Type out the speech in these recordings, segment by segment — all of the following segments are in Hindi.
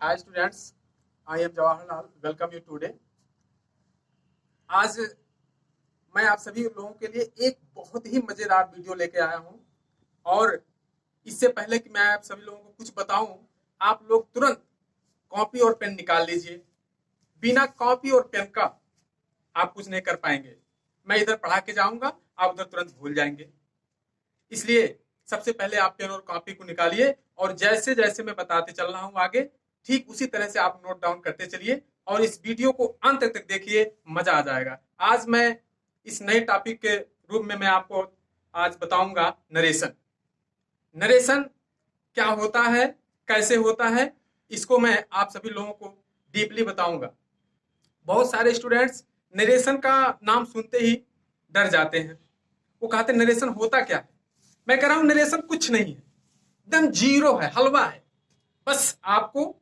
Hi students, I am Jawaharlal. Welcome you today. आज मैं आप सभी लोगों के लिए एक बहुत ही मजेदार वीडियो लेके आया हूं और इससे पहले कि मैं आप सभी लोगों को कुछ बताऊं, आप लोग तुरंत कॉपी और पेन निकाल लीजिए। बिना कॉपी और पेन का आप कुछ नहीं कर पाएंगे। मैं इधर पढ़ा के जाऊंगा, आप उधर तुरंत भूल जाएंगे। इसलिए सबसे पहले आप पेन और कॉपी को निकालिए और जैसे जैसे मैं बताते चल रहा हूं आगे, ठीक उसी तरह से आप नोट डाउन करते चलिए और इस वीडियो को अंत तक देखिए, मजा आ जाएगा। आज मैं इस नए टॉपिक के रूप में मैं आपको आज बताऊंगा नरेशन। नरेशन क्या होता है, कैसे होता है, इसको मैं आप सभी लोगों को डीपली बताऊंगा। बहुत सारे स्टूडेंट्स नरेशन का नाम सुनते ही डर जाते हैं। वो कहते हैं नरेशन होता क्या है। मैं कह रहा हूं नरेशन कुछ नहीं है, एकदम जीरो है, हलवा है। बस आपको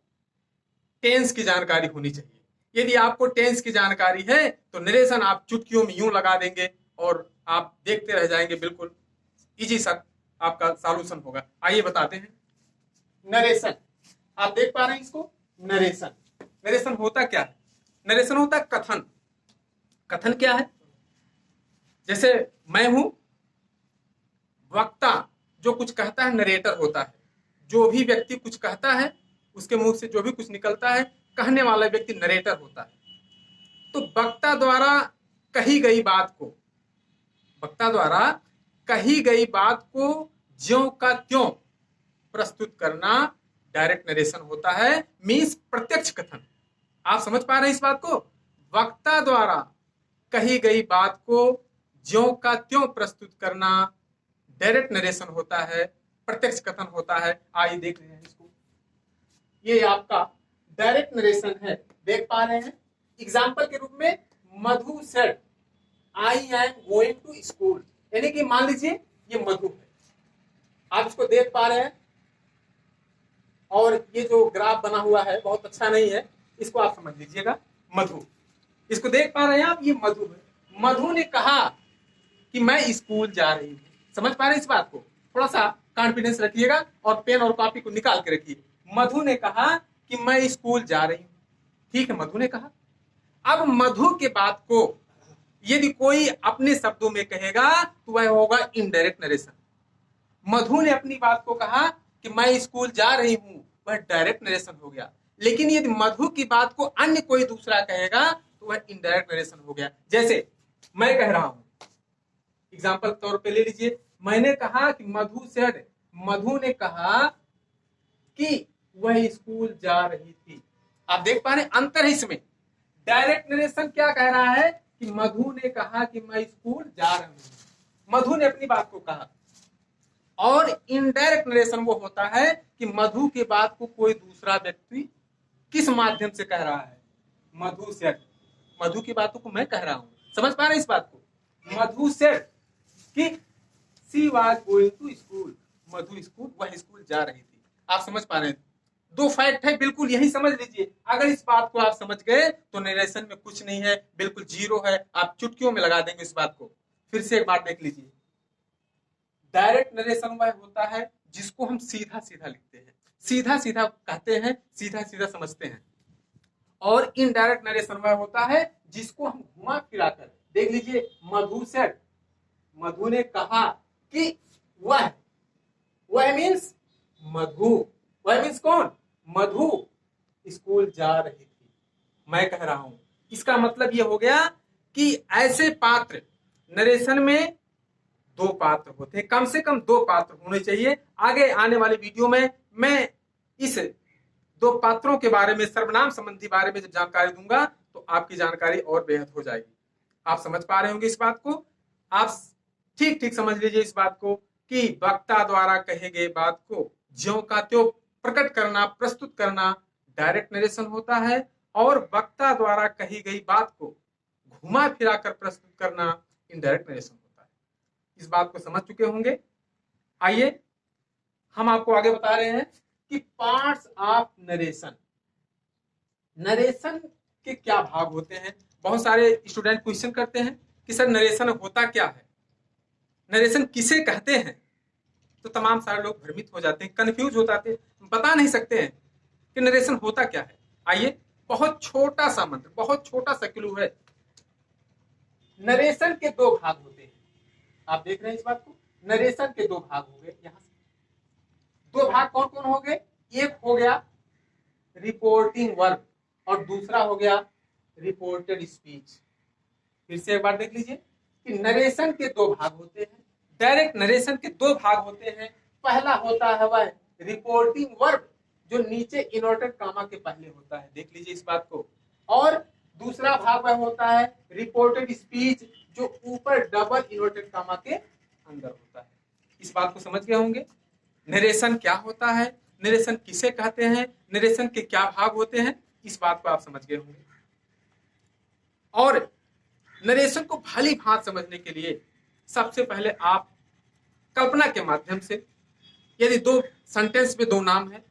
टेंस की जानकारी होनी चाहिए। यदि आपको टेंस की जानकारी है तो नरेशन आप चुटकियों में यूं लगा देंगे और आप देखते रह जाएंगे। बिल्कुल इजी सा आपका सॉल्यूशन होगा। आइए बताते हैं नरेशन। आप देख पा रहे हैं इसको, नरेशन। नरेशन होता क्या है? नरेशन होता है कथन। कथन क्या है? जैसे मैं हूं वक्ता, जो कुछ कहता है नरेटर होता है। जो भी व्यक्ति कुछ कहता है, उसके मुंह से जो भी कुछ निकलता है, कहने वाला व्यक्ति नरेटर होता है। तो वक्ता द्वारा कही गई बात को, वक्ता द्वारा कही गई बात को ज्यों का त्यों प्रस्तुत करना डायरेक्ट नरेशन होता है, मीन्स प्रत्यक्ष कथन। आप समझ पा रहे हैं इस बात को? वक्ता द्वारा कही गई बात को ज्यों का त्यों प्रस्तुत करना डायरेक्ट नरेशन होता है, प्रत्यक्ष कथन होता है। आइए देख रहे हैं इसको। ये आपका डायरेक्ट नरेशन है, देख पा रहे हैं। एग्जाम्पल के रूप में Madhu said I am going to school, यानी कि मान लीजिए ये मधु है, आप इसको देख पा रहे हैं। और ये जो ग्राफ बना हुआ है बहुत अच्छा नहीं है, इसको आप समझ लीजिएगा। मधु, इसको देख पा रहे हैं आप, ये मधु है। मधु ने कहा कि मैं स्कूल जा रही हूँ। समझ पा रहे हैं इस बात को? थोड़ा सा कॉन्फिडेंस रखिएगा और पेन और कॉपी को निकाल के रखिए। मधु ने कहा कि मैं स्कूल जा रही हूँ। ठीक है, मधु ने कहा। अब मधु के बात को यदि कोई अपने शब्दों में कहेगा तो वह होगा इनडायरेक्ट नरेशन। मधु ने अपनी बात को कहा कि मैं स्कूल जा रही हूं, वह डायरेक्ट नरेशन हो गया। लेकिन यदि मधु की बात को अन्य कोई दूसरा कहेगा तो वह इनडायरेक्ट नरेशन हो गया। जैसे मैं कह रहा हूं, एग्जाम्पल तौर पे ले लीजिए। मैंने कहा कि मधु सेड, मधु ने कहा कि वह स्कूल जा रही थी। आप देख पा रहे हैं अंतर है इसमें। डायरेक्ट नरेशन क्या कह रहा है कि मधु ने कहा कि मैं स्कूल जा रही हूं, मधु ने अपनी बात को कहा। और इनडायरेक्ट नरेशन वो होता है कि मधु की बात को कोई दूसरा व्यक्ति किस माध्यम से कह रहा है। मधु सेड, मधु की बातों को मैं कह रहा हूं। समझ पा रहे हैं इस बात को? मधु सेड कि she was going to school, Madhu school, वह स्कूल जा रही थी। आप समझ पा रहे हैं? दो फैक्ट है, बिल्कुल यही समझ लीजिए। अगर इस बात को आप समझ गए तो नरेशन में कुछ नहीं है, बिल्कुल जीरो है। आप चुटकियों में लगा देंगे इस बात को। फिर से एक बार देख लीजिए। डायरेक्ट नरेशन वह होता है जिसको हम सीधा सीधा लिखते हैं, सीधा सीधा कहते हैं, सीधा सीधा समझते हैं। और इनडायरेक्ट नरेशन वह होता है जिसको हम घुमा फिरा कर, देख लीजिए। मधु सेड, मधु ने कहा कि वह मीन्स मधु, वह मीन्स कौन? मधु स्कूल जा रही थी। मैं कह रहा हूं, इसका मतलब यह हो गया कि ऐसे पात्र, नरेशन में दो पात्र होते हैं, कम से कम दो पात्र होने चाहिए। आगे आने वाली वीडियो में मैं इस दो पात्रों के बारे में, सर्वनाम संबंधी बारे में जब जानकारी दूंगा तो आपकी जानकारी और बेहद हो जाएगी। आप समझ पा रहे होंगे इस बात को? आप ठीक ठीक समझ लीजिए इस बात को कि वक्ता द्वारा कहे गए बात को ज्यों का त्यों प्रकट करना, प्रस्तुत करना डायरेक्ट नरेशन होता है, और वक्ता द्वारा कही गई बात को घुमा फिरा कर प्रस्तुत करना इनडायरेक्ट नरेशन होता है। इस बात को समझ चुके होंगे। आइए हम आपको आगे बता रहे हैं कि पार्ट्स ऑफ नरेशन। नरेशन के क्या भाग होते हैं? बहुत सारे स्टूडेंट क्वेश्चन करते हैं कि सर नरेशन होता क्या है, नरेशन किसे कहते हैं? तो तमाम सारे लोग भ्रमित हो जाते हैं, कंफ्यूज हो जाते हैं, बता नहीं सकते हैं कि नरेशन होता क्या है। आइए, बहुत छोटा सा मंत्र, बहुत छोटा सा क्लू है। नरेशन के दो भाग होते हैं, आप देख रहे हैं इस बात को। नरेशन के दो भाग हो गए, यहां से दो भाग कौन कौन हो गए। एक हो गया रिपोर्टिंग वर्ब और दूसरा हो गया रिपोर्टेड स्पीच। फिर से एक बार देख लीजिए कि नरेशन के दो भाग होते हैं, डायरेक्ट नरेशन के दो भाग होते हैं। पहला होता है वह रिपोर्टिंग वर्ब जो नीचे इन्वर्टेड कामा के पहले होता है, देख लीजिए इस बात को। और दूसरा भाग वह होता है रिपोर्टेड स्पीच जो ऊपर डबल इन्वर्टेड कामा के अंदर होता है। इस बात को समझ गए होंगे। नरेशन क्या होता है, नरेशन किसे कहते हैं, नरेशन के क्या भाग होते हैं, इस बात को आप समझ गए होंगे। और नरेशन को भली भांति समझने के लिए सबसे पहले आप कल्पना के माध्यम से, यदि दो सेंटेंस में दो नाम है,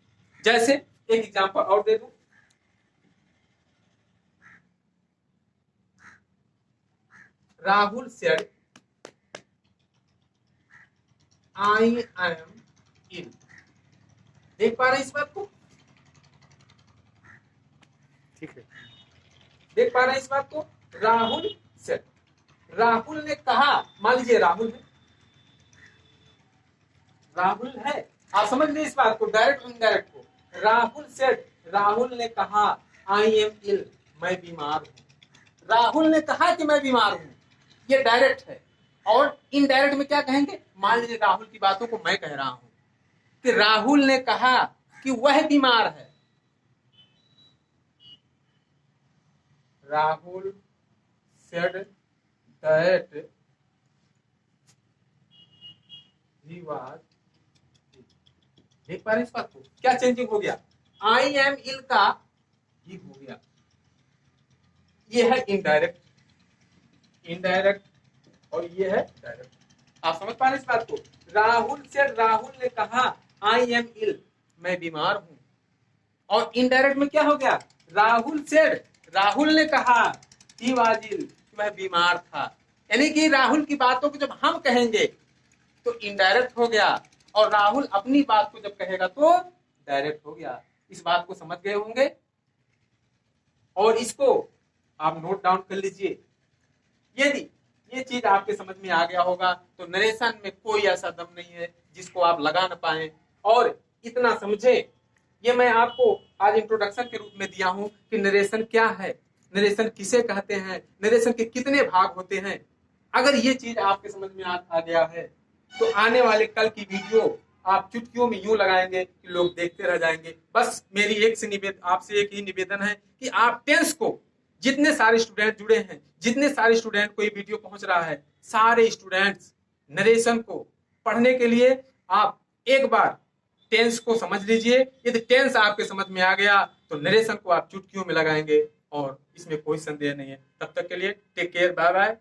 जैसे एक एग्जांपल और दे दूं, Rahul said I am ill. देख पा रहे हैं इस बात को, ठीक है, देख पा रहे हैं इस बात को। राहुल सेड, राहुल ने कहा, मान लीजिए राहुल है, राहुल है, आप समझ लीजिए इस बात को, डायरेक्ट और इनडायरेक्ट को। राहुल सेड, राहुल ने कहा आई एम इल, मैं बीमार हूं। राहुल ने कहा कि मैं बीमार हूं, ये डायरेक्ट है। और इनडायरेक्ट में क्या कहेंगे, मान लीजिए राहुल की बातों को मैं कह रहा हूं कि राहुल ने कहा कि वह बीमार है। Rahul said that he was, देख पा रहे हैं इस बात को, क्या चेंजिंग हो गया। आई एम इल का ही हो गया, ये है इनडायरेक्ट, इनडायरेक्ट, और ये है डायरेक्ट। आप समझ पा रहे हैं इस बात को। राहुल से, राहुल ने कहा आई एम इल, मैं बीमार हूं। और इनडायरेक्ट में क्या हो गया, राहुल से, राहुल ने कहा ही वाज इल, वह बीमार था। यानी कि राहुल की बातों को जब हम कहेंगे तो इनडायरेक्ट हो गया, और राहुल अपनी बात को जब कहेगा तो डायरेक्ट हो गया। इस बात को समझ गए होंगे, और इसको आप नोट डाउन कर लीजिए। यदि ये चीज आपके समझ में आ गया होगा तो नरेशन में कोई ऐसा दम नहीं है जिसको आप लगा न पाए। और इतना समझे, ये मैं आपको आज इंट्रोडक्शन के रूप में दिया हूं कि नरेशन क्या है, नरेशन किसे कहते हैं, नरेशन के कितने भाग होते हैं। अगर ये चीज आपके समझ में आ गया है तो आने वाले कल की वीडियो आप चुटकियों में यूं लगाएंगे कि लोग देखते रह जाएंगे। बस मेरी आपसे एक ही निवेदन है कि आप टेंस को, जितने सारे स्टूडेंट जुड़े हैं, जितने सारे स्टूडेंट को ये वीडियो पहुंच रहा है, सारे स्टूडेंट्स नरेशन को पढ़ने के लिए आप एक बार टेंस को समझ लीजिए। यदि टेंस आपके समझ में आ गया तो नरेशन को आप चुटकियों में लगाएंगे, और इसमें कोई संदेह नहीं है। तब तक के लिए टेक केयर, बाय बाय।